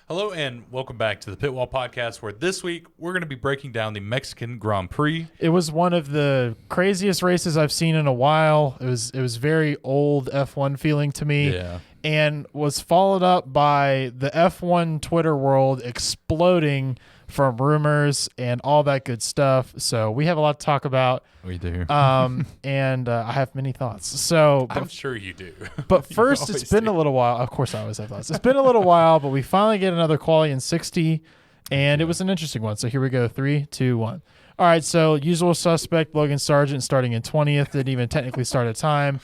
Hello and welcome back to the Pitwall Podcast, where this week we're going to be breaking down the Mexican Grand Prix. It was one of the craziest races I've seen in a while. It was very old F1 feeling to me, and was followed up by the F1 Twitter world exploding from rumors and all that good stuff. So we have a lot to talk about. We do. And I have many thoughts. So I'm sure you do. But first, it's been a little while. Of course, I always have thoughts. It's been a little while, but we finally get another quali in 60, and it was an interesting one. So here we go. 3, 2, 1. All right, so usual suspect, Logan Sargent, starting in 20th. Didn't even technically start a time.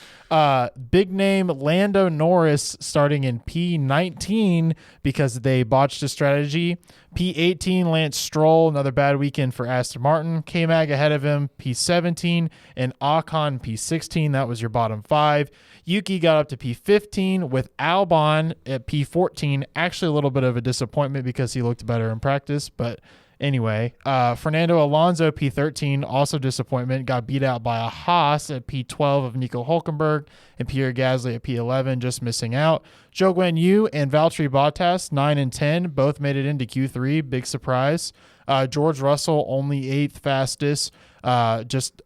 Big name Lando Norris starting in P19 because they botched a strategy. P18, Lance Stroll, another bad weekend for Aston Martin. K-Mag ahead of him, P17, and Ocon, P16. That was your bottom 5. Yuki got up to P15 with Albon at P14. Actually, a little bit of a disappointment because he looked better in practice, but anyway, Fernando Alonso, P13, also disappointment, got beat out by a Haas at P12 of Nico Hulkenberg, and Pierre Gasly at P11, just missing out. Zhou Guan Yu and Valtteri Bottas, 9 and 10, both made it into Q3, big surprise. George Russell, only 8th fastest, just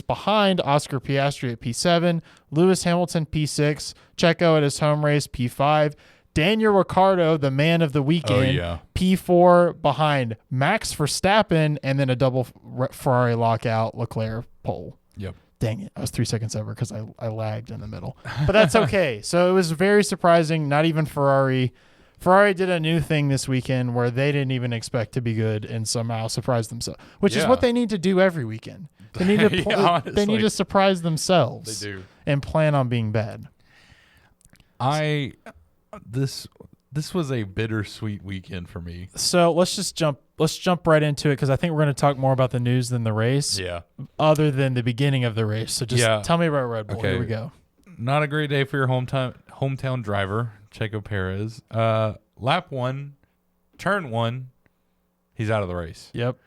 behind Oscar Piastri at P7, Lewis Hamilton, P6, Checo at his home race, P5, Daniel Ricciardo, the man of the weekend, P4 behind Max Verstappen, and then a double Ferrari lockout, Leclerc pole. Yep. Dang it. I was 3 seconds over because I lagged in the middle. But that's okay. So it was very surprising. Not even Ferrari. Ferrari did a new thing this weekend where they didn't even expect to be good and somehow surprised themselves, which is what they need to do every weekend. They need to they need to surprise themselves. They do. And plan on being bad. This was a bittersweet weekend for me. So let's jump right into it because I think we're going to talk more about the news than the race. Yeah. Other than the beginning of the race. So just tell me about Red Bull. Okay. Here we go. Not a great day for your hometown driver, Sergio Perez. Lap 1, turn 1, he's out of the race. Yep.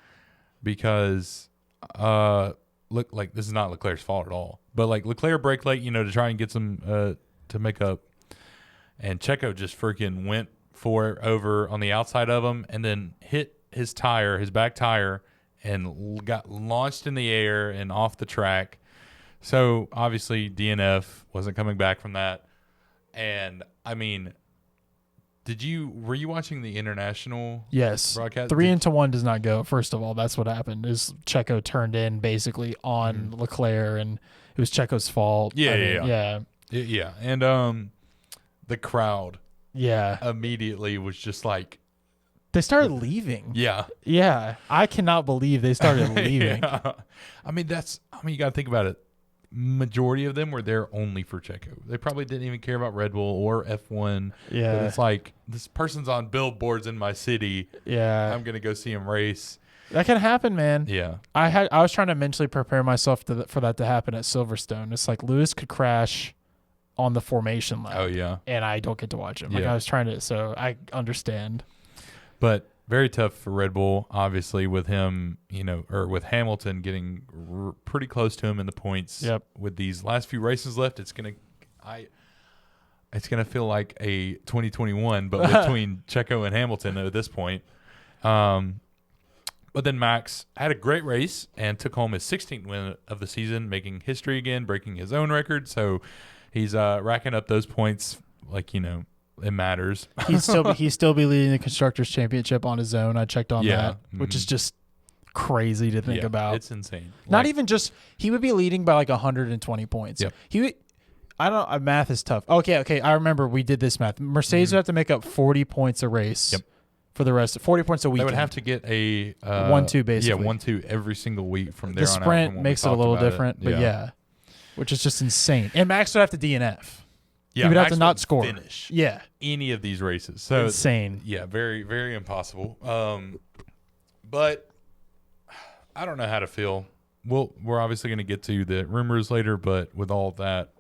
Because this is not Leclerc's fault at all. But Leclerc braked late, to try and get some to make up. And Checo just freaking went for it over on the outside of him and then hit his back tire, and got launched in the air and off the track. So obviously DNF, wasn't coming back from that. And I mean, were you watching the international broadcast? 3 into 1 does not go. First of all, that's what happened is Checo turned in basically on Leclerc, and it was Checo's fault. Yeah. And the crowd immediately was just like, they started leaving. Yeah. I cannot believe they started leaving. I mean, you got to think about it. Majority of them were there only for Checo. They probably didn't even care about Red Bull or F1. Yeah. But it's like, this person's on billboards in my city. Yeah. I'm going to go see him race. That can happen, man. Yeah. I was trying to mentally prepare myself for that to happen at Silverstone. It's like Lewis could crash on the formation lap. Oh, yeah. And I don't get to watch him. I was trying to, so I understand. But very tough for Red Bull, obviously, with him, or with Hamilton getting pretty close to him in the points. Yep. With these last few races left, it's gonna feel like a 2021, but between Checo and Hamilton at this point. But then Max had a great race and took home his 16th win of the season, making history again, breaking his own record. So he's racking up those points, it matters. He'd still be leading the Constructors' Championship on his own. I checked on that, which is just crazy to think about. It's insane. Not even just, he would be leading by 120 points. Yep. I don't know. Math is tough. Okay. I remember we did this math. Mercedes would have to make up 40 points a race. Yep. For the rest, 40 points a week. They would have to get a 1-2 basically. Yeah, 1-2 every single week from there on out. The sprint makes it a little different, but which is just insane. And Max would have to DNF. Yeah, he would Max have to not score. Finish. Yeah, any of these races. So insane. Yeah, very, very impossible. But I don't know how to feel. We're obviously going to get to the rumors later, but with all of that,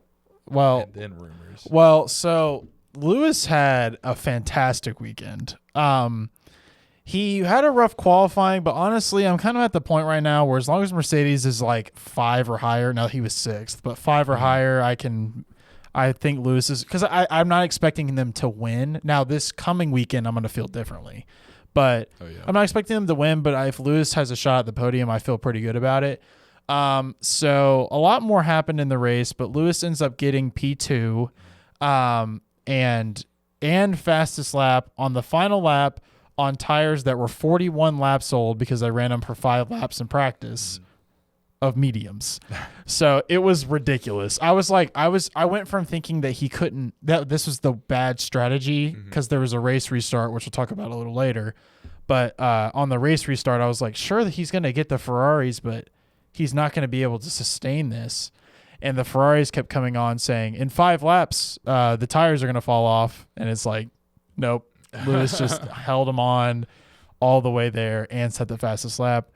and then rumors. Well, so Lewis had a fantastic weekend. He had a rough qualifying, but honestly, I'm kind of at the point right now where as long as Mercedes is 5 or higher, now he was 6th, but 5 or higher, I think Lewis is, because I'm not expecting them to win. Now, this coming weekend, I'm going to feel differently. But I'm not expecting them to win, but if Lewis has a shot at the podium, I feel pretty good about it. So a lot more happened in the race, but Lewis ends up getting P2 and fastest lap on the final lap on tires that were 41 laps old because I ran them for 5 laps in practice. Of mediums. So it was ridiculous. I went from thinking that he couldn't, that this was the bad strategy because there was a race restart, which we'll talk about a little later. But on the race restart, I was like, sure that he's going to get the Ferraris, but he's not going to be able to sustain this. And the Ferraris kept coming on saying, in 5 laps, the tires are going to fall off. And it's like, nope. Lewis just held him on all the way there and set the fastest lap.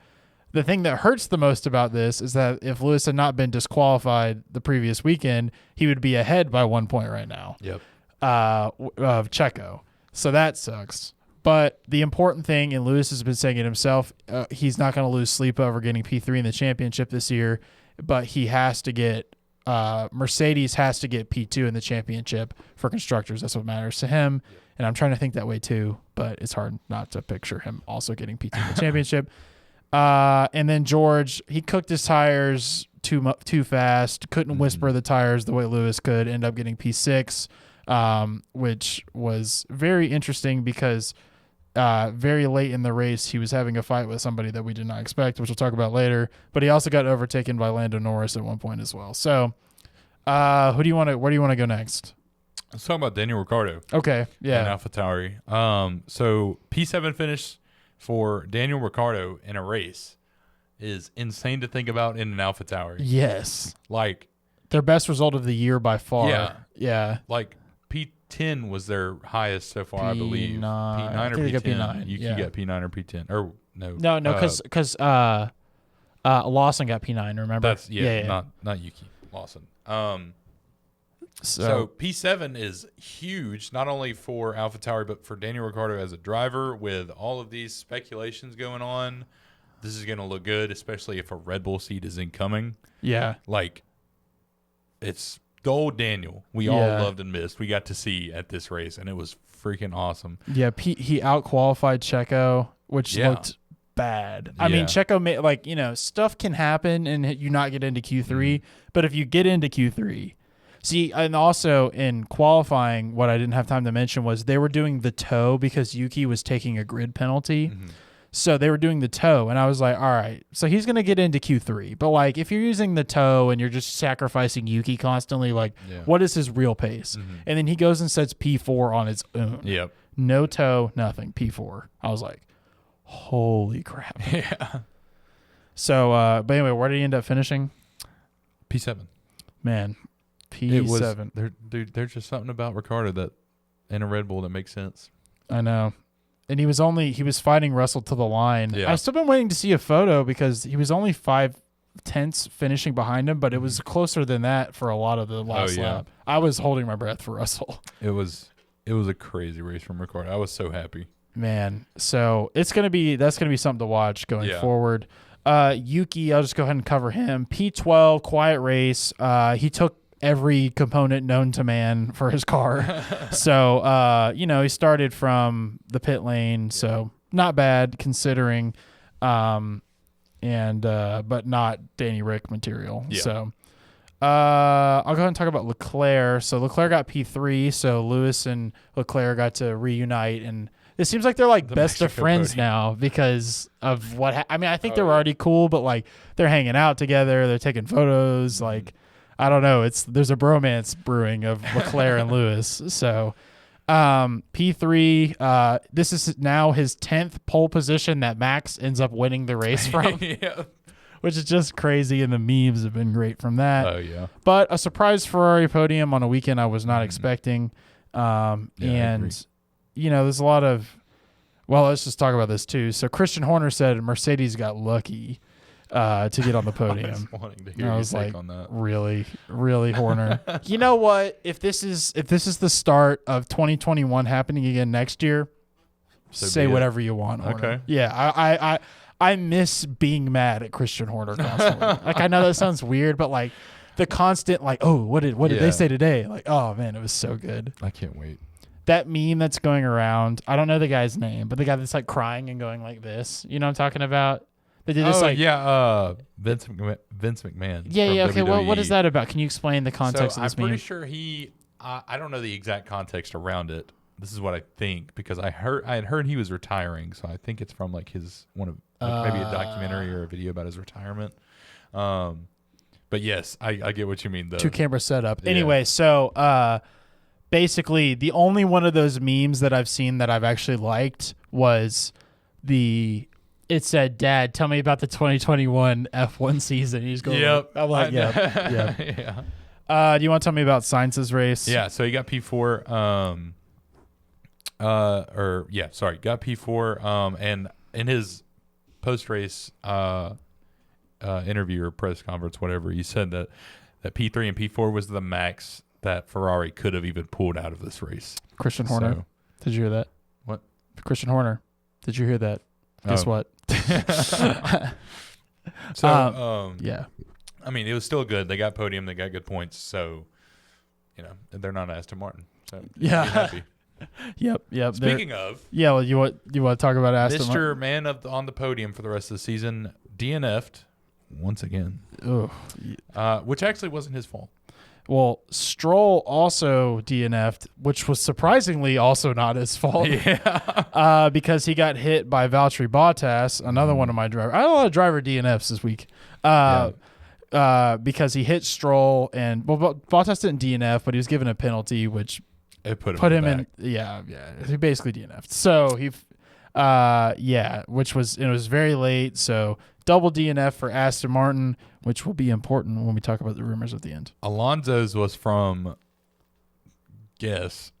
The thing that hurts the most about this is that if Lewis had not been disqualified the previous weekend, he would be ahead by 1 point right now. Yep. Of Checo. So that sucks. But the important thing, and Lewis has been saying it himself, he's not going to lose sleep over getting P3 in the championship this year, but he has to get Mercedes has to get P2 in the championship for constructors. That's what matters to him. Yep. And I'm trying to think that way too, but it's hard not to picture him also getting P2 in the championship. And then George, he cooked his tires too fast, couldn't whisper the tires the way Lewis could, end up getting P6, which was very interesting because very late in the race, he was having a fight with somebody that we did not expect, which we'll talk about later, but he also got overtaken by Lando Norris at one point as well. So where do you want to go next? Let's talk about Daniel Ricciardo. Okay. Yeah. And AlphaTauri. So P7 finish for Daniel Ricciardo in a race is insane to think about in an AlphaTauri. Yes. Like their best result of the year by far. Yeah. Yeah. Like P10 was their highest so far, I believe. P9 or P10. P10. You got P9 or P10. Or no. No, because Lawson got P9, remember? That's not Yuki. Lawson. So P7 is huge, not only for AlphaTauri, but for Daniel Ricciardo as a driver. With all of these speculations going on, this is going to look good, especially if a Red Bull seat is incoming. Yeah. Like, it's the old Daniel we all loved and missed. We got to see at this race, and it was freaking awesome. Yeah, he out-qualified Checo, which looked bad. I mean, Checo made, stuff can happen and you not get into Q3, but if you get into Q3... See, and also in qualifying, what I didn't have time to mention was they were doing the toe because Yuki was taking a grid penalty. So they were doing the toe, and I was like, all right, so he's going to get into Q3. But, like, if you're using the toe and you're just sacrificing Yuki constantly, like, what is his real pace? And then he goes and sets P4 on its own. Yep. No toe, nothing, P4. I was like, holy crap. Yeah. So, but anyway, where did he end up finishing? P7. Man. P7. There's just something about Ricciardo that in a Red Bull that makes sense. I know. And he was fighting Russell to the line. Yeah. I've still been waiting to see a photo because he was only 5/10 finishing behind him, but it was closer than that for a lot of the last lap. I was holding my breath for Russell. It was a crazy race from Ricciardo. I was so happy. Man. So that's gonna be something to watch going forward. Yuki, I'll just go ahead and cover him. P12, quiet race. He took every component known to man for his car. So, he started from the pit lane, so not bad considering, but not Danny Rick material. Yeah. So, I'll go ahead and talk about Leclerc. So Leclerc got P3, so Lewis and Leclerc got to reunite, and it seems like they're like best of friends now because of what I think they were already cool, but like they're hanging out together, they're taking photos, like I don't know. There's a bromance brewing of Leclerc and Lewis. So P3, this is now his 10th pole position that Max ends up winning the race from, which is just crazy. And the memes have been great from that. Oh, yeah. But a surprise Ferrari podium on a weekend I was not expecting. And, there's a lot of, let's just talk about this too. So Christian Horner said Mercedes got lucky to get on the podium. I was wanting to hear your take on that. Really, really, Horner. You know what? If this is the start of 2021 happening again next year, say whatever you want, Horner. Okay. Yeah, I miss being mad at Christian Horner constantly. Like I know that sounds weird, but like the constant like, oh, what did they say today? Like, oh man, it was so good. I can't wait. That meme that's going around, I don't know the guy's name, but the guy that's like crying and going like this. You know what I'm talking about? They did this Vince McMahon. Yeah. Okay. WWE. What is that about? Can you explain the context of this meme? I'm pretty sure I don't know the exact context around it. This is what I think because I had heard he was retiring, so I think it's from like his maybe a documentary or a video about his retirement. But yes, I get what you mean. The 2-camera setup. Yeah. Anyway, so basically the only one of those memes that I've seen that I've actually liked was it said, "Dad, tell me about the 2021 F1 season." He's going, "Yep." I'm like, "Yep." Yeah. Do you want to tell me about Sainz's race? Yeah. So he got P4. Got P4. And in his post-race interview or press conference, whatever, he said that P3 and P4 was the max that Ferrari could have even pulled out of this race. Christian Horner. Did you hear that? What? Christian Horner. Did you hear that? Guess what? Yeah. I mean, it was still good. They got podium. They got good points. So, they're not Aston Martin. So yeah. Happy. Yep. Speaking of, well, you want to talk about Aston Martin? Mr. Man on the podium for the rest of the season, DNF'd once again. Which actually wasn't his fault. Well, Stroll also DNF'd, which was surprisingly also not his fault. Yeah. Because he got hit by Valtteri Bottas, another one of my drivers. I had a lot of driver DNFs this week. Because he hit Stroll and Bottas didn't DNF, but he was given a penalty, which it put him in. Yeah. He basically DNF'd. So which was it was very late. So double DNF for Aston Martin, which will be important when we talk about the rumors at the end. Alonso's was from, Checo's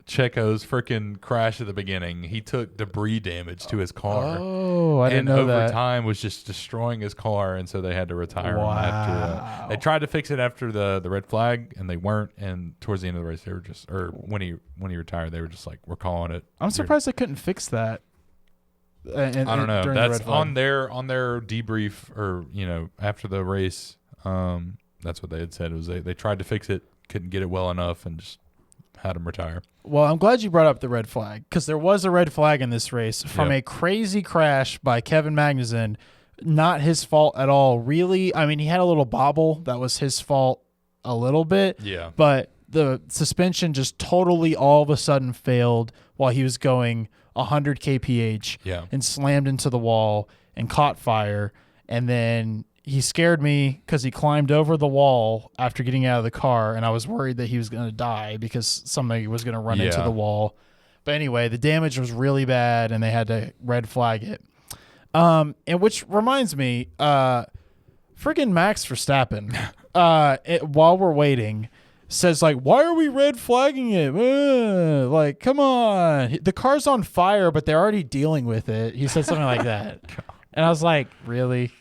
freaking crash at the beginning. He took debris damage to his car. Oh, I didn't know that. And over time was just destroying his car, and so they had to retire him after that. They tried to fix it after the red flag, and they weren't. And towards the end of the race, they were just, or when he retired, they were just like, we're calling it. I'm surprised they couldn't fix that. I don't know. That's on their debrief, or after the race. That's what they had said. It was they tried to fix it, couldn't get it well enough, and just had him retire. Well, I'm glad you brought up the red flag, because there was a red flag in this race from a crazy crash by Kevin Magnussen. Not his fault at all, really. I mean, he had a little bobble. That was his fault a little bit. Yeah. But the suspension just totally all of a sudden failed while he was going 100 kph and slammed into the wall and caught fire. And then he scared me because he climbed over the wall after getting out of the car, and I was worried that he was going to die because somebody was going to run into the wall. But anyway, the damage was really bad, and they had to red flag it. And which reminds me, friggin' Max Verstappen, while we're waiting, says like, "Why are we red flagging it? Like, come on, the car's on fire, but they're already dealing with it." He said something like that, and I was like, "Really?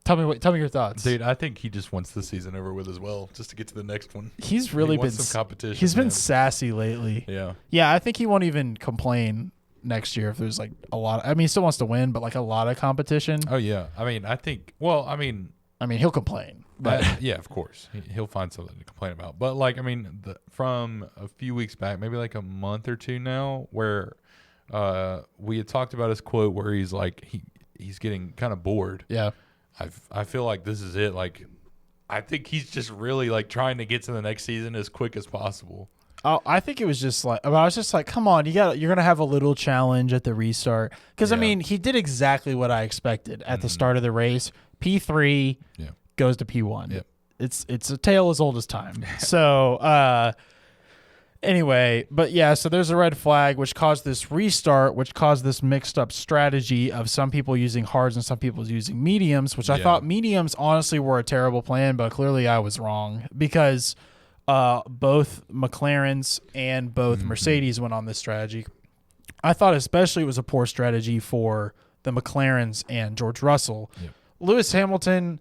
Tell me your thoughts, dude." I think he just wants the season over with as well, just to get to the next one. He's really been some competition. He's been sassy lately. Yeah. I think he won't even complain next year if there's like a lot. I mean, he still wants to win, but like a lot of competition. Oh yeah. I mean, he'll complain. But yeah, of course, he'll find something to complain about. But like, I mean, from a few weeks back, maybe like a month or two now, where we had talked about his quote where he's like he's getting kind of bored. Yeah. I feel like this is it. Like, I think he's just really like trying to get to the next season as quick as possible. Oh, I think it was just like, I was just like, come on, you're gonna have a little challenge at the restart, because I mean, he did exactly what I expected at the start of the race. P3 goes to P1. Yep. It's a tale as old as time. So anyway, but yeah, so there's a red flag, which caused this restart, which caused this mixed up strategy of some people using hards and some people using mediums, which I thought mediums honestly were a terrible plan, but clearly I was wrong, because both McLarens and both Mercedes went on this strategy. I thought especially it was a poor strategy for the McLarens and George Russell. Yep. Lewis Hamilton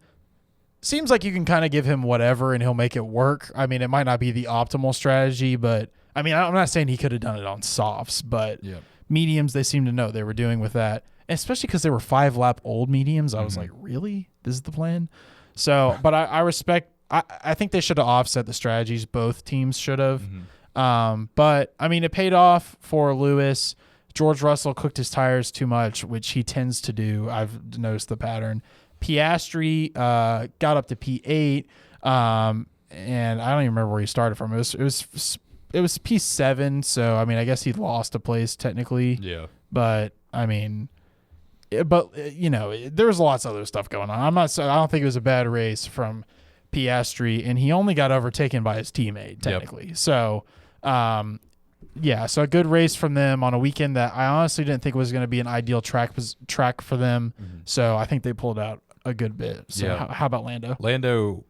seems like you can kind of give him whatever and he'll make it work. I mean, it might not be the optimal strategy, but I mean, I'm not saying he could have done it on softs, but mediums, they seem to know they were doing with that, especially because they were 5-lap old mediums. I was like, really? This is the plan? So, but I respect I think they should have offset the strategies. Both teams should have. Mm-hmm. But I mean, it paid off for Lewis. George Russell cooked his tires too much, which he tends to do. I've noticed the pattern. Piastri got up to P8, and I don't even remember where he started from. It was P7, so I mean, I guess he lost a place technically. Yeah. But I mean, you know, there was lots of other stuff going on. I don't think it was a bad race from Piastri, and he only got overtaken by his teammate technically. Yep. So, yeah, so a good race from them on a weekend that I honestly didn't think was going to be an ideal track for them. Mm-hmm. So I think they pulled out a good bit. So yeah. How about Lando? Lando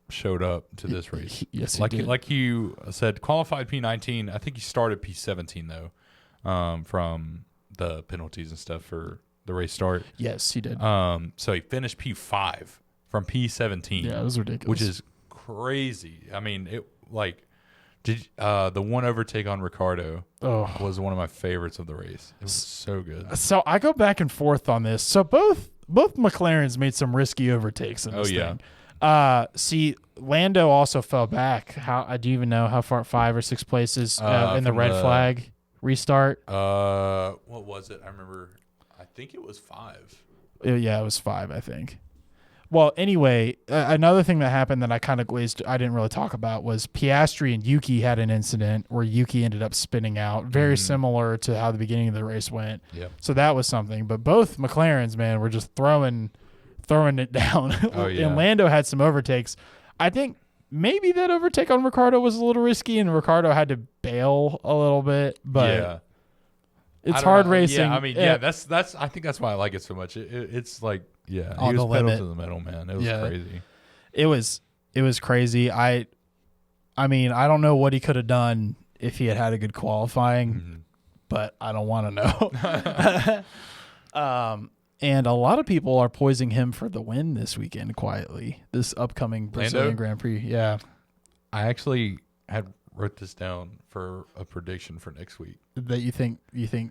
showed up to this race. Yes, he did. Like you said, qualified P19. I think he started P17 though, from the penalties and stuff for the race start. Yes, he did. So he finished P5 from P17. Yeah, it was ridiculous. Which is crazy. I mean, the one overtake on Ricciardo was one of my favorites of the race. It was so good. So I go back and forth on this. So both McLarens made some risky overtakes in this thing. See, Lando also fell back. How do you even know how far? 5 or 6 places in the red flag restart. What was it? I remember. I think it was 5. Yeah, it was 5. I think. Well, anyway, another thing that happened that I kind of glazed, I didn't really talk about, was Piastri and Yuki had an incident where Yuki ended up spinning out, very similar to how the beginning of the race went. Yep. So that was something. But both McLarens, man, were just throwing it down. Oh, yeah. And Lando had some overtakes. I think maybe that overtake on Ricciardo was a little risky, and Ricciardo had to bail a little bit. But yeah. It's hard racing. Yeah, I mean, that's. I think that's why I like it so much. It's like, yeah, on he was the limit to the metal, man. It was crazy. It was crazy. I mean, I don't know what he could have done if he had a good qualifying, but I don't want to know. And a lot of people are poising him for the win this weekend quietly. This upcoming Brazilian Grand Prix. Yeah, I actually wrote this down for a prediction for next week. That you think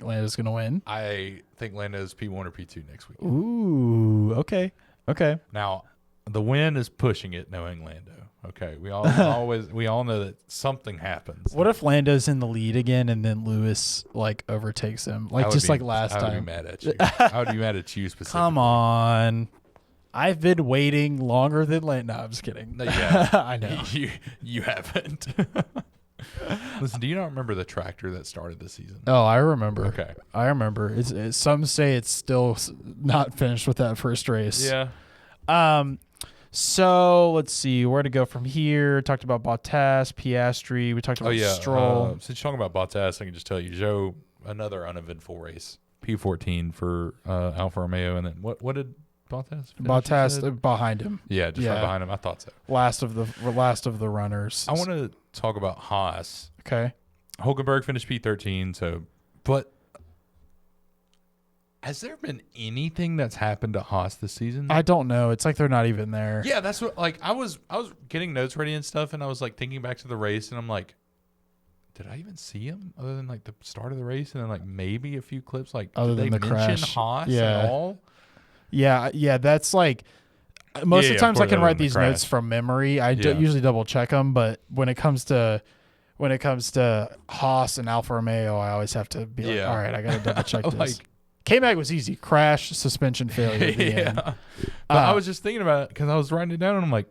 Lando's going to win? I think Lando's P1 or P2 next week. Ooh, okay. Now, the win is pushing it, knowing Lando. Okay, we all know that something happens. What if Lando's in the lead again and then Lewis overtakes him, like last time? I would be mad at you. I would be mad at you specifically. Come on. I've been waiting longer than Lando. No, I'm just kidding. Yeah, I know. You haven't. Listen, do you not remember the tractor that started the season? Oh, I remember. Okay. I remember. Some say it's still not finished with that first race. Yeah. So let's see where to go from here. Talked about Bottas, Piastri. We talked about Stroll. Since you're talking about Bottas, I can just tell you, Joe, another uneventful race. P14 for Alfa Romeo, and then what did Bottas? Bottas behind him. Yeah, just right behind him. I thought so. Last of the runners. I want to talk about Haas. Okay. Hulkenberg finished P13. But has there been anything that's happened to Haas this season? I don't know. It's like they're not even there. Yeah, that's what. I was getting notes ready and stuff, and I was thinking back to the race, and I'm like, did I even see him other than the start of the race, and then maybe a few clips other than the crash? Haas at all? Yeah, that's most of the times I can write these notes from memory. I usually double check them, but when it comes to Haas and Alfa Romeo, I always have to be all right, I got to double check this. K-Mag was easy. Crash, suspension failure at the end. But I was just thinking about it because I was writing it down, and I'm like,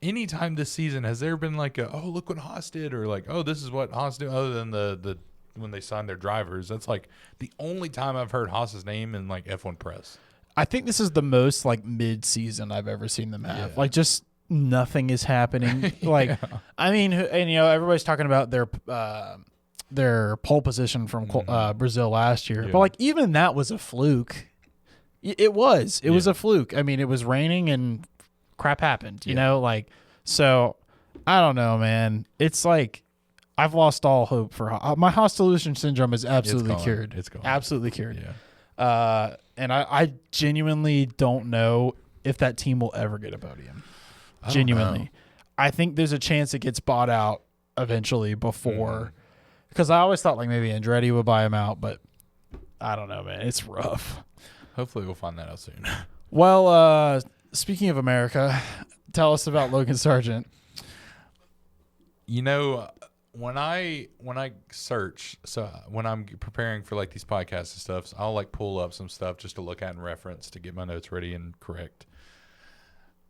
anytime this season, has there been look what Haas did, or this is what Haas did, other than the when they signed their drivers? That's the only time I've heard Haas's name in F1 press. I think this is the most mid-season I've ever seen them have. Just nothing is happening. I mean, and everybody's talking about their pole position from Brazil last year, but even that was a fluke. It was a fluke. I mean, it was raining and crap happened. You know, so I don't know, man. It's I've lost all hope for my Haas delusion syndrome is absolutely cured. It's gone. Absolutely cured. Yeah. And I genuinely don't know if that team will ever get a podium. Genuinely. I think there's a chance it gets bought out eventually before, because I always thought maybe Andretti would buy him out, but I don't know, man. It's rough. Hopefully we'll find that out soon. Well, speaking of America, tell us about Logan Sargent. You know, when I search, so when I'm preparing for like these podcasts and stuff, so I'll like pull up some stuff just to look at and reference to get my notes ready and correct.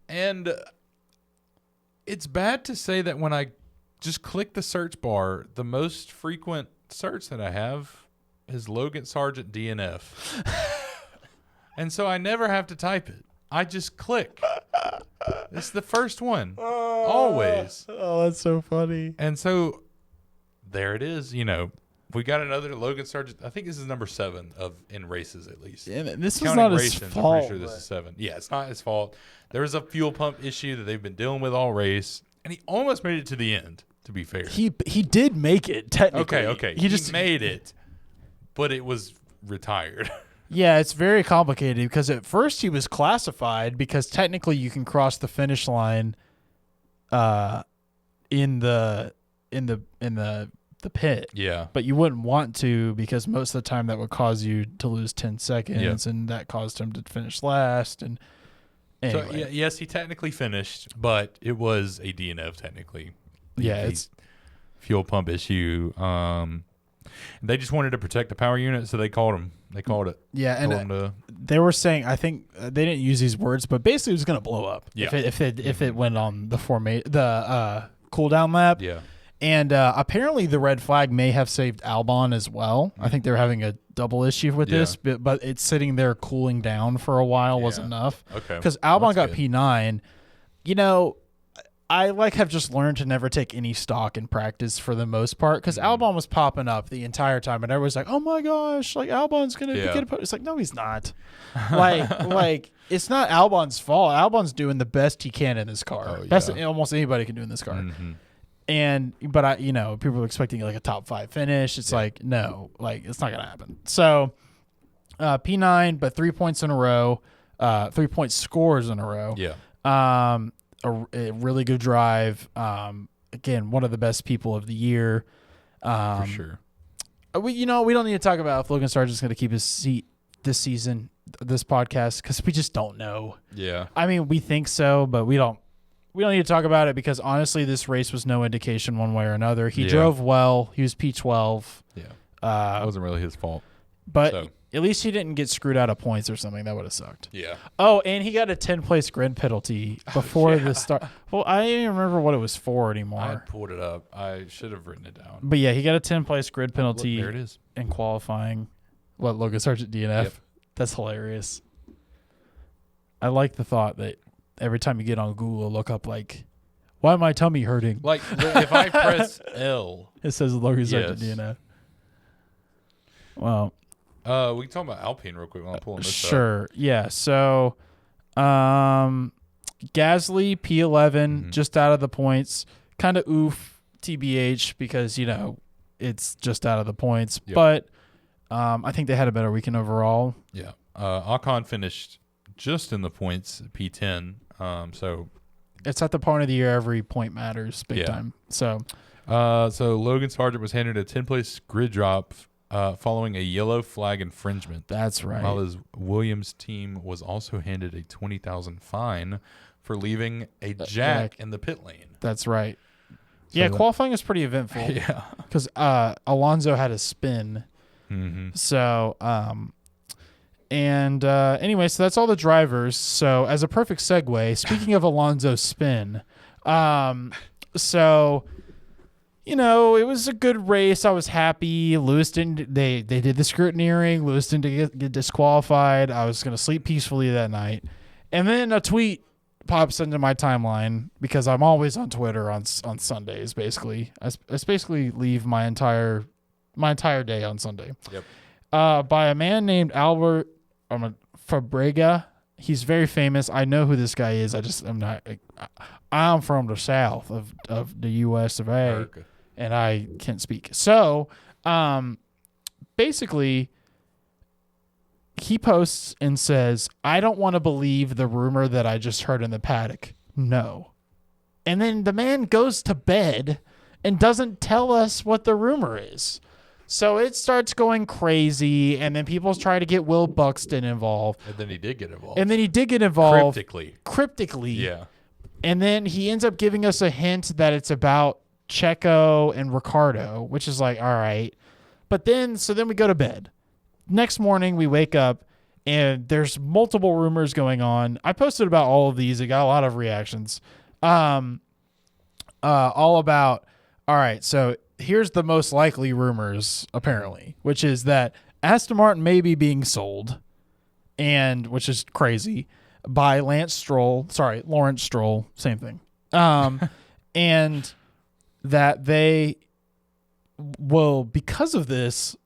And it's bad to say that when I just click the search bar, the most frequent search that I have is Logan Sargent DNF. And so I never have to type it. I just click. It's the first one. Always. Oh, that's so funny. And so there it is. You know, we got another Logan Sargent. I think this is number 7 in races at least. Yeah, this Counting was not his races, fault. I'm pretty sure this is 7. Yeah, it's not his fault. There was a fuel pump issue that they've been dealing with all race, and he almost made it to the end, to be fair. He did make it, technically. Okay. He just made it, but it was retired. Yeah, it's very complicated because at first he was classified because technically you can cross the finish line in the pit. Yeah. But you wouldn't want to because most of the time that would cause you to lose 10 seconds and that caused him to finish last. And anyway. So, yes, he technically finished, but it was a DNF technically. Yeah, it's fuel pump issue. They just wanted to protect the power unit, so they called him. They called it. Yeah, and they were saying, I think they didn't use these words, but basically it was going to blow up if it went on the cooldown lap. Yeah. And apparently the red flag may have saved Albon as well. I think they're having a double issue with this, but it's sitting there cooling down for a while was enough. Okay. Because Albon got good. P9. You know, I have just learned to never take any stock in practice for the most part because Albon was popping up the entire time and everyone's like, oh my gosh, like Albon's gonna get a it's like, no, he's not. like it's not Albon's fault. Albon's doing the best he can in this car. Best almost anybody can do in this car. But people are expecting like a top 5 finish. It's like, no, like it's not gonna happen. So P9, but 3 points in a row, 3 point scores in a row. Yeah. A really good drive. Again, one of the best people of the year. For sure. We don't need to talk about if Logan Sargent's going to keep his seat this season, this podcast, because we just don't know. Yeah. I mean, we think so, but we don't need to talk about it because honestly, this race was no indication one way or another. He drove well. He was P12. Yeah. That wasn't really his fault. But at least he didn't get screwed out of points or something. That would have sucked. Yeah. Oh, and he got a 10-place grid penalty before the start. Well, I don't even remember what it was for anymore. I pulled it up. I should have written it down. But yeah, he got a 10-place grid penalty. Look, there it is. In qualifying. What, Logan Sargent DNF? Yep. That's hilarious. I like the thought that every time you get on Google, look up like, why my tummy hurting? Like if I press L, it says Logan Sargent DNF. Well. We can talk about Alpine real quick while I'm pulling this up. Sure. Yeah. So, Gasly P11, just out of the points. Kind of oof, TBH, because it's just out of the points. Yep. But I think they had a better weekend overall. Yeah. Ocon finished just in the points, P10. So it's at the point of the year every point matters big time. So, Logan Sargent was handed a 10-place grid drop. Following a yellow flag infringement. That's right. While his Williams team was also handed a $20,000 fine for leaving a jack in the pit lane. That's right. So qualifying is pretty eventful. Yeah. Because Alonso had a spin. Mm-hmm. So, anyway, so that's all the drivers. So as a perfect segue, speaking of Alonso's spin, it was a good race. I was happy. Lewis didn't. They did the scrutineering. Lewis didn't get disqualified. I was going to sleep peacefully that night. And then a tweet pops into my timeline because I'm always on Twitter on Sundays. Basically, I basically leave my entire day on Sunday. Yep. By a man named Albert Fabrega. He's very famous. I know who this guy is. I'm from the south of the U.S. of A. America. And I can't speak. So, basically, he posts and says, I don't want to believe the rumor that I just heard in the paddock. No. And then the man goes to bed and doesn't tell us what the rumor is. So it starts going crazy, and then people try to get Will Buxton involved. And then he did get involved. Cryptically. Yeah. And then he ends up giving us a hint that it's about Checo and Ricardo, which is like, all right. But then we go to bed. Next morning, we wake up, and there's multiple rumors going on. I posted about all of these. It got a lot of reactions. All about, all right, so here's the most likely rumors, apparently, which is that Aston Martin may be being sold, and which is crazy, by Lawrence Stroll, same thing. And that they will, because of this,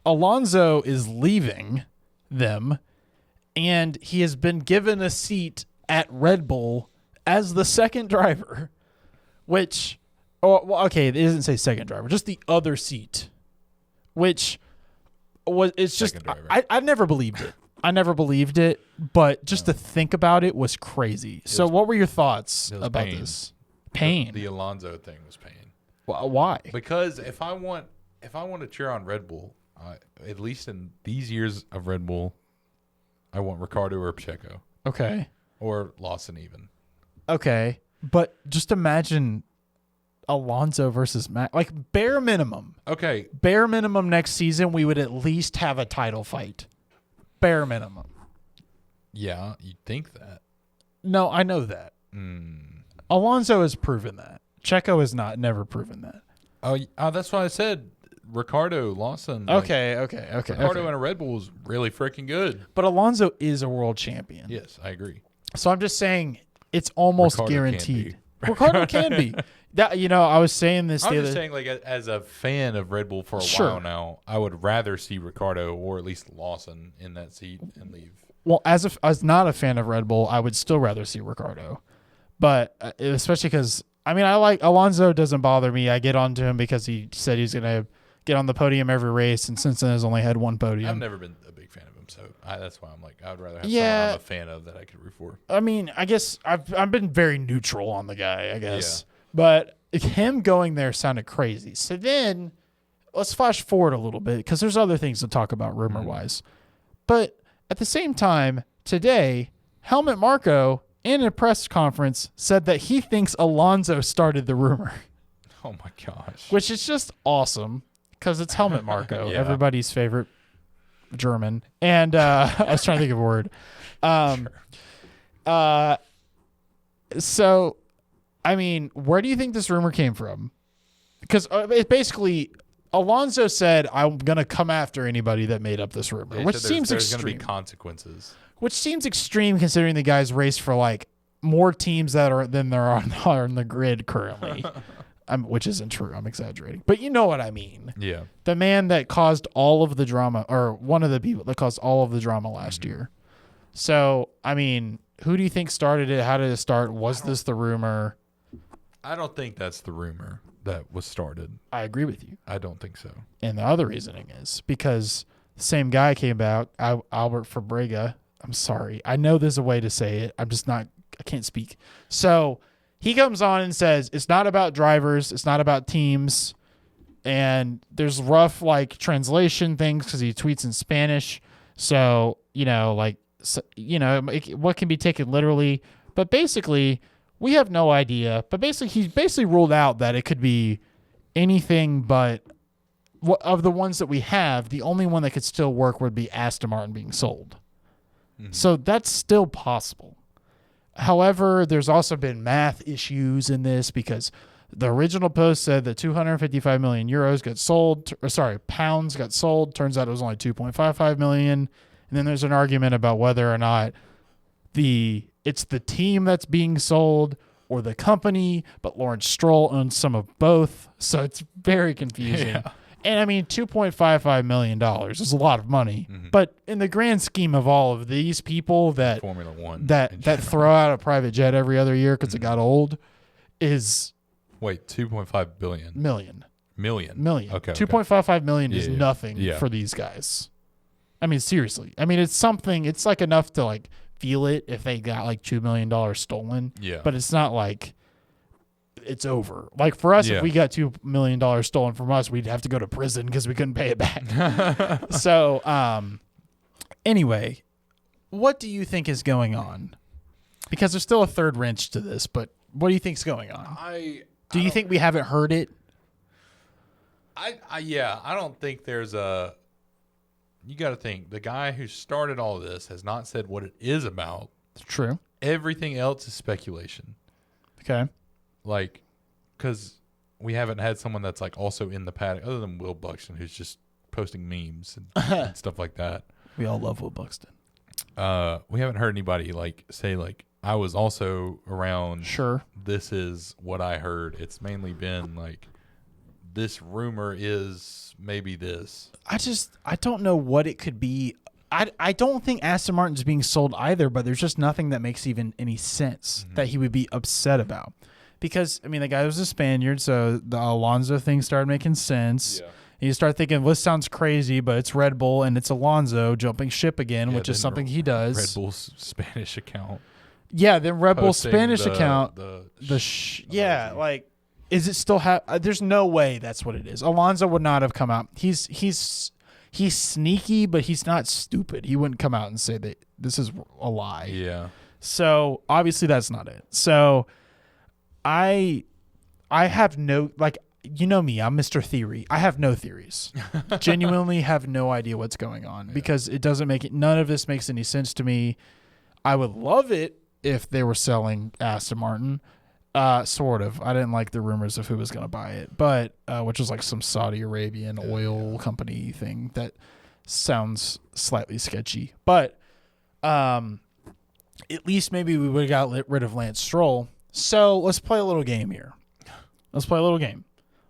Alonso is leaving them, and he has been given a seat at Red Bull as the second driver, which, okay, it doesn't say second driver, just the other seat, which was, it's just, I never believed it. But just to think about it was crazy. So what were your thoughts about this? Pain. The Alonso thing was pain. Why? Because if I want to cheer on Red Bull, at least in these years of Red Bull, I want Ricardo or Pacheco. Okay. Or Lawson even. Okay. But just imagine Alonso versus Max. Like, bare minimum. Okay. Bare minimum next season, we would at least have a title fight. Bare minimum. Yeah, you'd think that. No, I know that. Alonso has proven that. Checo has never proven that. Oh, that's why I said Ricardo, Lawson. Okay. Ricardo in a Red Bull is really freaking good. But Alonso is a world champion. Yes, I agree. So I'm just saying it's almost Ricardo guaranteed. Ricardo can be. That, I was saying this. I'm just saying, like, as a fan of Red Bull for a while now, I would rather see Ricardo or at least Lawson in that seat and leave. Well, as not a fan of Red Bull, I would still rather see Ricardo, but especially because I like Alonso. Doesn't bother me. I get onto him because he said he's gonna get on the podium every race, and since then has only had one podium. I've never been a big fan of him, so that's why I'm like, I would rather have someone I'm a fan of that I could root for. I guess I've been very neutral on the guy, I guess. Yeah. But him going there sounded crazy. So then let's flash forward a little bit because there's other things to talk about rumor-wise. But at the same time, today, Helmut Marko, in a press conference, said that he thinks Alonso started the rumor. Oh, my gosh. Which is just awesome because it's Helmut Marko, everybody's favorite German. And I was trying to think of a word. So, where do you think this rumor came from? Because it basically, Alonso said, I'm going to come after anybody that made up this rumor, which seems extreme. There's going to be consequences. Which seems extreme considering the guys race for, like, more teams than there are on the grid currently. Which isn't true. I'm exaggerating. But you know what I mean. Yeah. The man that caused all of the drama, or one of the people that caused all of the drama last year. So, who do you think started it? How did it start? Was this the rumor? I don't think that's the rumor that was started. I agree with you. I don't think so. And the other reasoning is because the same guy came out, Albert Fabrega. I'm sorry. I know there's a way to say it. I can't speak. So he comes on and says, it's not about drivers. It's not about teams. And there's rough, translation things because he tweets in Spanish. So, what can be taken literally. But basically, we have no idea. But he basically ruled out that it could be anything but of the ones that we have, the only one that could still work would be Aston Martin being sold. Mm-hmm. So that's still possible. However, there's also been math issues in this because the original post said that 255 million euros got sold, pounds got sold. Turns out it was only 2.55 million. And then there's an argument about whether or not it's the team that's being sold or the company, but Lawrence Stroll owns some of both. So it's very confusing. Yeah. And $2.55 million is a lot of money, but in the grand scheme of all of these people that Formula One that throw out a private jet every other year because it got old, is 2.5 billion million. Okay, 2.55 million is nothing for these guys. Seriously. It's something. It's enough to feel it if they got $2 million stolen. Yeah, but it's not like it's over. Like for us, Yeah. if we got $2 million stolen from us, we'd have to go to prison because we couldn't pay it back. So, anyway, what do you think is going on? Because there's still a third wrench to this, but what do you think's going on? Do you think we haven't heard it? I don't think there's a. You got to think the guy who started all this has not said what it is about. True. Everything else is speculation. Okay. Like, because we haven't had someone that's like also in the paddock other than Will Buxton, who's just posting memes and stuff like that. We all love Will Buxton. We haven't heard anybody like say like I was also around. Sure. This is what I heard. It's mainly been like this rumor is maybe this. I don't know what it could be. I don't think Aston Martin's being sold either, but there's just nothing that makes even any sense that he would be upset about. Because, I mean, the guy was a Spaniard, so the Alonso thing started making sense. Yeah. And you start thinking, well, this sounds crazy, but it's Red Bull and it's Alonso jumping ship again, which is something he does. Red Bull's Spanish account. Yeah, then Red Bull's Spanish account. Yeah, like, is it still there's no way that's what it is. Alonso would not have come out. He's sneaky, but he's not stupid. He wouldn't come out and say that this is a lie. Yeah. So obviously that's not it. So I have no, like, you know me, I'm Mr. Theory. I have no theories. Genuinely have no idea what's going on because it doesn't none of this makes any sense to me. I would love it if they were selling Aston Martin. Sort of. I didn't like the rumors of who was going to buy it, but which was like some Saudi Arabian oil company thing that sounds slightly sketchy. But at least maybe we would have got rid of Lance Stroll. So let's play a little game here. Let's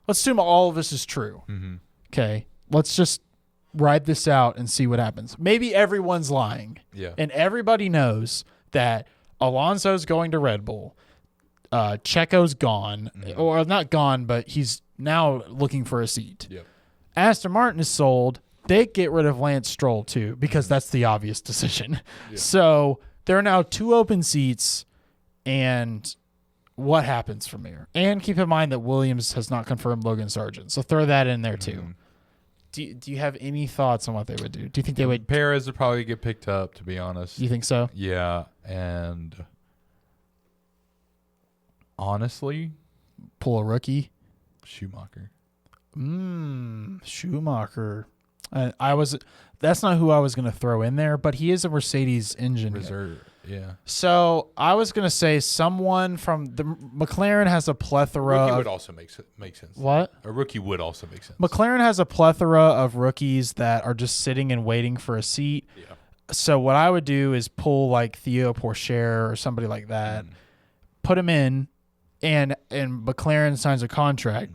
assume all of this is true. Mm-hmm. Okay. Let's just ride this out and see what happens. Maybe everyone's lying. Yeah. And everybody knows that Alonso's going to Red Bull. Checo's gone, or not gone, but he's now looking for a seat. Yep. Aston Martin is sold. They get rid of Lance Stroll too, because that's the obvious decision. Yeah. So there are now 2 open seats, and what happens from here? And keep in mind that Williams has not confirmed Logan Sargent, so throw that in there too. Do you have any thoughts on what they would do? Do you think they would? Perez would probably get picked up, to be honest. You think so? Yeah, and honestly, pull a rookie. Schumacher. Schumacher. That's not who I was going to throw in there, but he is a Mercedes engineer. Reserve. Yeah. So I was going to say someone from the McLaren has a plethora. A rookie would also make sense. What? A rookie would also make sense. McLaren has a plethora of rookies that are just sitting and waiting for a seat. Yeah. So what I would do is pull like Theo Pourchaire or somebody like that, put him in, and McLaren signs a contract.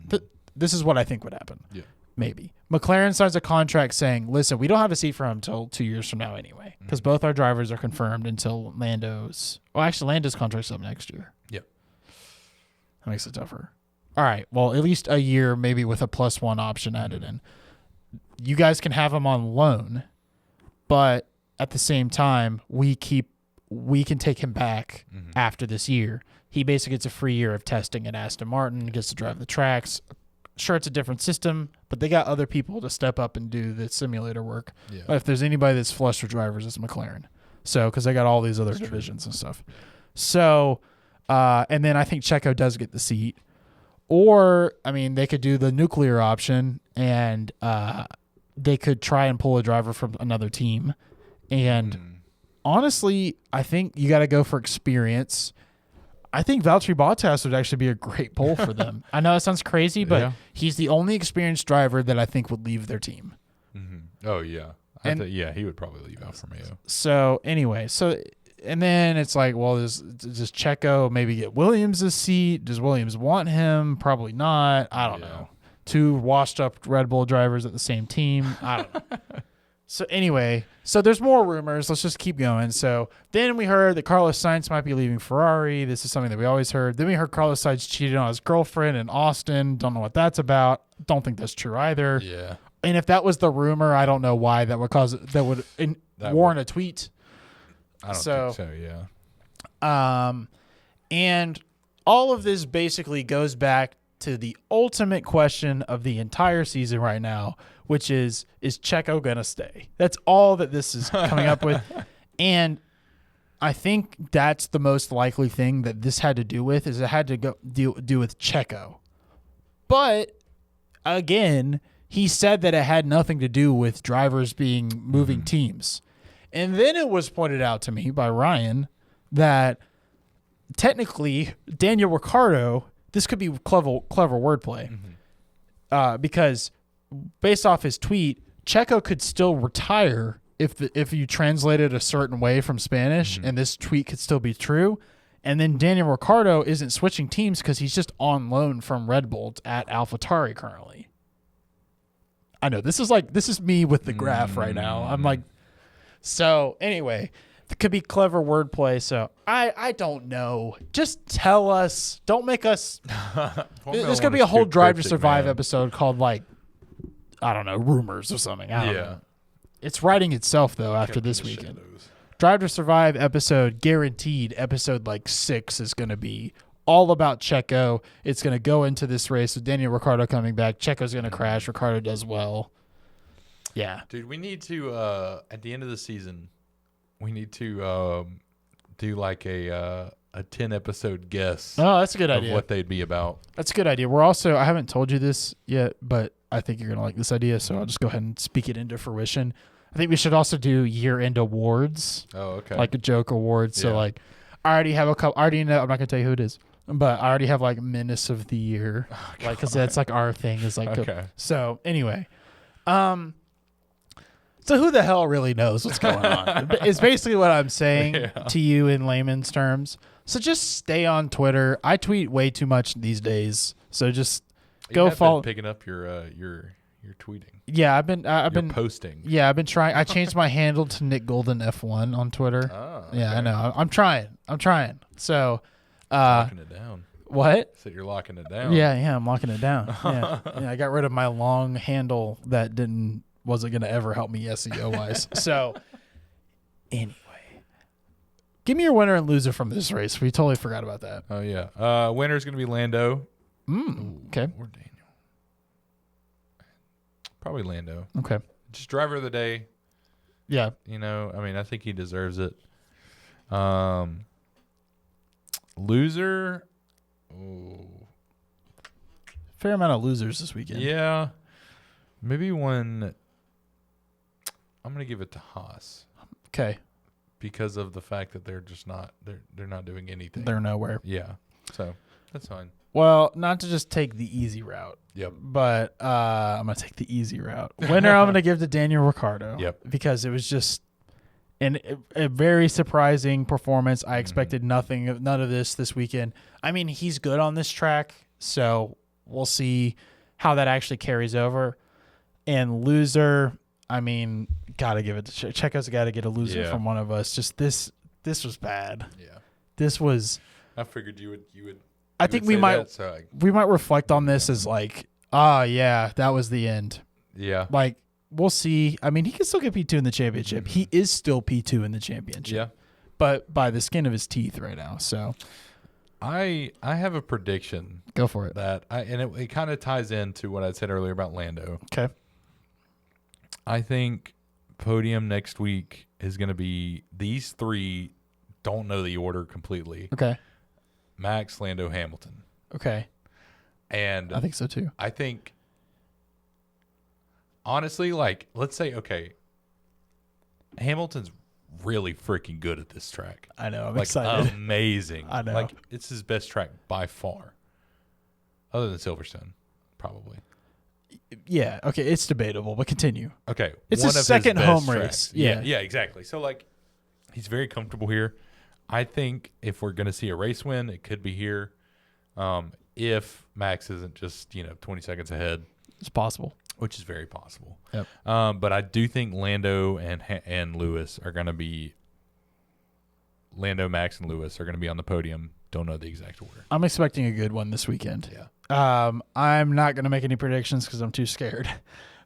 This is what I think would happen. Yeah. Maybe. McLaren signs a contract saying, listen, we don't have a seat for him until 2 years from now anyway, because both our drivers are confirmed until Lando's contract's up next year. Yep. That makes it tougher. All right. Well, at least a year, maybe with a +1 option added in. You guys can have him on loan, but at the same time, we can take him back after this year. He basically gets a free year of testing at Aston Martin, gets to drive the tracks. Sure, it's a different system, but they got other people to step up and do the simulator work. Yeah. If there's anybody that's flush for drivers, it's McLaren. So, because they got all these other divisions and stuff. So, and then I think Checo does get the seat. Or, I mean, they could do the nuclear option, and they could try and pull a driver from another team. And honestly, I think you got to go for experience. I think Valtteri Bottas would actually be a great pull for them. I know it sounds crazy, but he's the only experienced driver that I think would leave their team. Mm-hmm. Oh, yeah. He would probably leave Alfa Romeo. So, anyway, and then it's like, well, does Checo maybe get Williams a seat? Does Williams want him? Probably not. I don't know. 2 washed-up Red Bull drivers at the same team. I don't know. So anyway, there's more rumors. Let's just keep going. So then we heard that Carlos Sainz might be leaving Ferrari. This is something that we always heard. Then we heard Carlos Sainz cheated on his girlfriend in Austin. Don't know what that's about. Don't think that's true either. Yeah. And if that was the rumor, I don't know why that would warrant a tweet. I don't think so, yeah. And all of this basically goes back to the ultimate question of the entire season right now, which is Checo going to stay? That's all that this is coming up with. And I think that's the most likely thing that this had to do with, is it had to do with Checo. But again, he said that it had nothing to do with drivers moving teams. And then it was pointed out to me by Ryan that technically Daniel Ricciardo, this could be clever wordplay, because based off his tweet, Checo could still retire if you translate it a certain way from Spanish, and this tweet could still be true. And then Daniel Ricciardo isn't switching teams because he's just on loan from Red Bull at AlphaTauri currently. I know this is me with the graph right now. I'm like, so anyway, it could be clever wordplay. So I don't know. Just tell us. Don't make us. There's gonna be a whole Drive to Survive episode called, like, I don't know, rumors or something. I don't know. It's writing itself though after this weekend. Drive to Survive episode guaranteed. Episode like 6 is gonna be all about Checo. It's gonna go into this race with Daniel Ricciardo coming back. Checo's gonna crash. Ricciardo does well. Yeah, dude. We need to at the end of the season, we need to do like a 10 episode guess. Oh, that's a good idea. Of what they'd be about. That's a good idea. We're also, I haven't told you this yet, but I think you're gonna like this idea, so I'll just go ahead and speak it into fruition. I think we should also do year-end awards. Oh, okay. Like a joke award. So like, I already have a couple. I already know. I'm not gonna tell you who it is, but I already have like Menace of the Year, like, because that's like our thing. Is like okay. So anyway, so who the hell really knows what's going on? It's basically what I'm saying to you in layman's terms. So just stay on Twitter. I tweet way too much these days, so just go follow. Picking up your tweeting. Yeah, I've been posting. Yeah, I've been trying. I changed my handle to Nick Golden F1 on Twitter. Oh, okay. Yeah, I know. I'm trying. So, locking it down. What? So you're locking it down. Yeah, I'm locking it down. Yeah, I got rid of my long handle that wasn't going to ever help me SEO wise. So, anyway, give me your winner and loser from this race. We totally forgot about that. Oh yeah, winner's going to be Lando. Okay. Or Daniel. Probably Lando. Okay. Just driver of the day. Yeah. You know, I mean, I think he deserves it. Loser. Oh. Fair amount of losers this weekend. Yeah. Maybe one. I'm going to give it to Haas. Okay. Because of the fact that they're just not, they're not doing anything. They're nowhere. Yeah. So that's fine. Well, not to just take the easy route. Yep. But I'm going to take the easy route. Winner, I'm going to give to Daniel Ricciardo. Yep. Because it was just a very surprising performance. I expected none of this weekend. I mean, he's good on this track, so we'll see how that actually carries over. And loser, I mean, got to give it to Checo's got to get a loser from one of us. Just this was bad. Yeah. This was. I figured you would. I think we might reflect on this as like, yeah, that was the end. Yeah. Like, we'll see. I mean, he can still get P2 in the championship. Mm-hmm. He is still P2 in the championship. Yeah. But by the skin of his teeth right now. So I have a prediction. Go for it. It kind of ties into what I said earlier about Lando. Okay. I think podium next week is going to be these three. Don't know the order completely. Okay. Max, Lando, Hamilton. Okay. And I think so too. I think, honestly, like, let's say, okay, Hamilton's really freaking good at this track. I know. I'm excited. Amazing. I know. Like, it's his best track by far. Other than Silverstone, probably. Yeah. Okay. It's debatable, but continue. Okay. It's his second home race. Yeah. Yeah, exactly. So, like, he's very comfortable here. I think if we're going to see a race win, it could be here. If Max isn't just, 20 seconds ahead. It's possible. Which is very possible. Yep. But I do think Lando and Lewis are going to be – Lando, Max, and Lewis are going to be on the podium. Don't know the exact order. I'm expecting a good one this weekend. Yeah. I'm not going to make any predictions because I'm too scared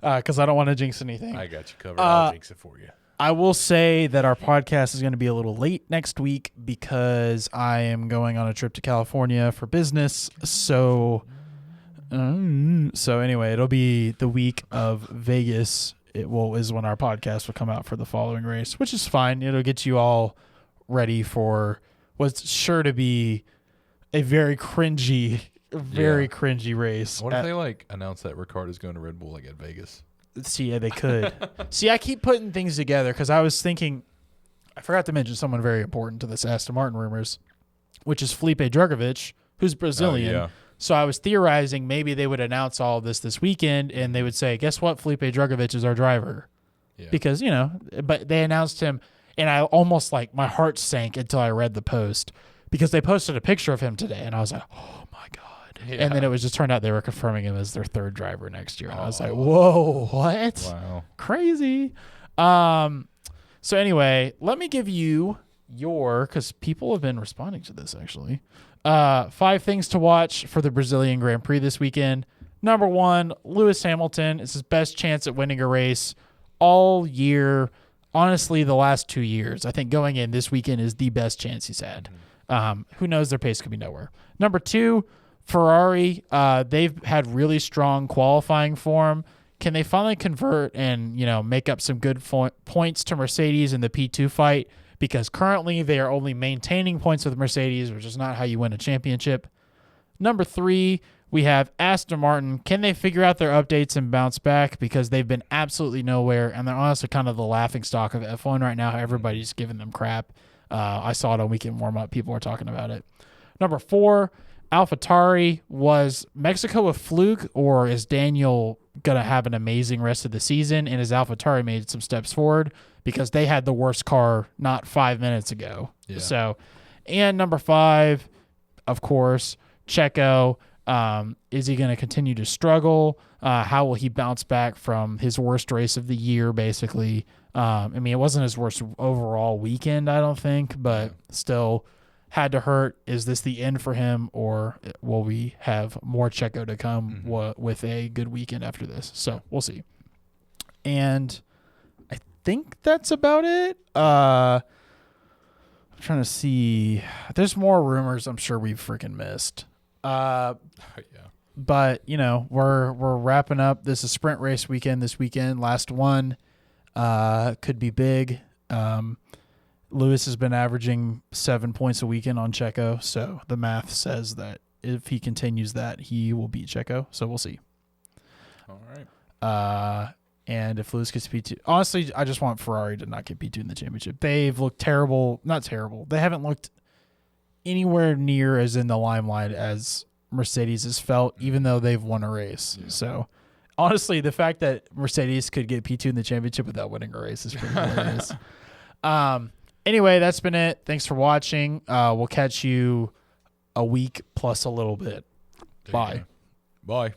because I don't want to jinx anything. I got you covered. I'll jinx it for you. I will say that our podcast is going to be a little late next week because I am going on a trip to California for business. So anyway, it'll be the week of Vegas. Is when our podcast will come out for the following race, which is fine. It'll get you all ready for what's sure to be a very cringy race. What if they announce that Ricciardo's going to Red Bull at Vegas? See, yeah, they could. See, I keep putting things together because I was thinking, I forgot to mention someone very important to this Aston Martin rumors, which is Felipe Drugovich, who's Brazilian. Oh, yeah. So I was theorizing maybe they would announce all of this weekend and they would say, guess what? Felipe Drugovich is our driver. Yeah. Because, but they announced him and I almost my heart sank until I read the post because they posted a picture of him today and I was like, oh my God. Yeah. And then it was just turned out they were confirming him as their third driver next year. And I was like, whoa, what? Wow. Crazy. So anyway, let me give you because people have been responding to this actually. 5 things to watch for the Brazilian Grand Prix this weekend. Number 1, Lewis Hamilton. It's his best chance at winning a race all year. Honestly, the last 2 years. I think going in this weekend is the best chance he's had. Who knows? Their pace could be nowhere. Number 2, Ferrari. They've had really strong qualifying form. Can they finally convert and make up some good points to Mercedes in the P2 fight? Because currently they are only maintaining points with Mercedes, which is not how you win a championship. Number 3, we have Aston Martin. Can they figure out their updates and bounce back? Because they've been absolutely nowhere, and they're honestly kind of the laughingstock of F1 right now. Everybody's giving them crap. I saw it on weekend warm-up. People were talking about it. Number 4, AlphaTauri. Was Mexico a fluke, or is Daniel going to have an amazing rest of the season? And has AlphaTauri made some steps forward? Because they had the worst car not 5 minutes ago. Yeah. So, and number 5, of course, Checo. Is he going to continue to struggle? How will he bounce back from his worst race of the year, basically? It wasn't his worst overall weekend, I don't think, but still had to hurt. Is this the end for him, or will we have more Checo to come with a good weekend after this? So we'll see. And I think that's about it. I'm trying to see. There's more rumors I'm sure we've freaking missed. Yeah. But we're wrapping up. This is sprint race weekend this weekend. Last one could be big. Lewis has been averaging 7 points a weekend on Checo, so the math says that if he continues that, he will beat Checo. So we'll see. All right. And if Lewis gets P2, honestly, I just want Ferrari to not get P2 in the championship. They've looked terrible. Not terrible. They haven't looked anywhere near as in the limelight as Mercedes has felt, even though they've won a race. Yeah. So honestly, the fact that Mercedes could get P2 in the championship without winning a race is pretty hilarious. Anyway, that's been it. Thanks for watching. We'll catch you a week plus a little bit. Bye. Bye.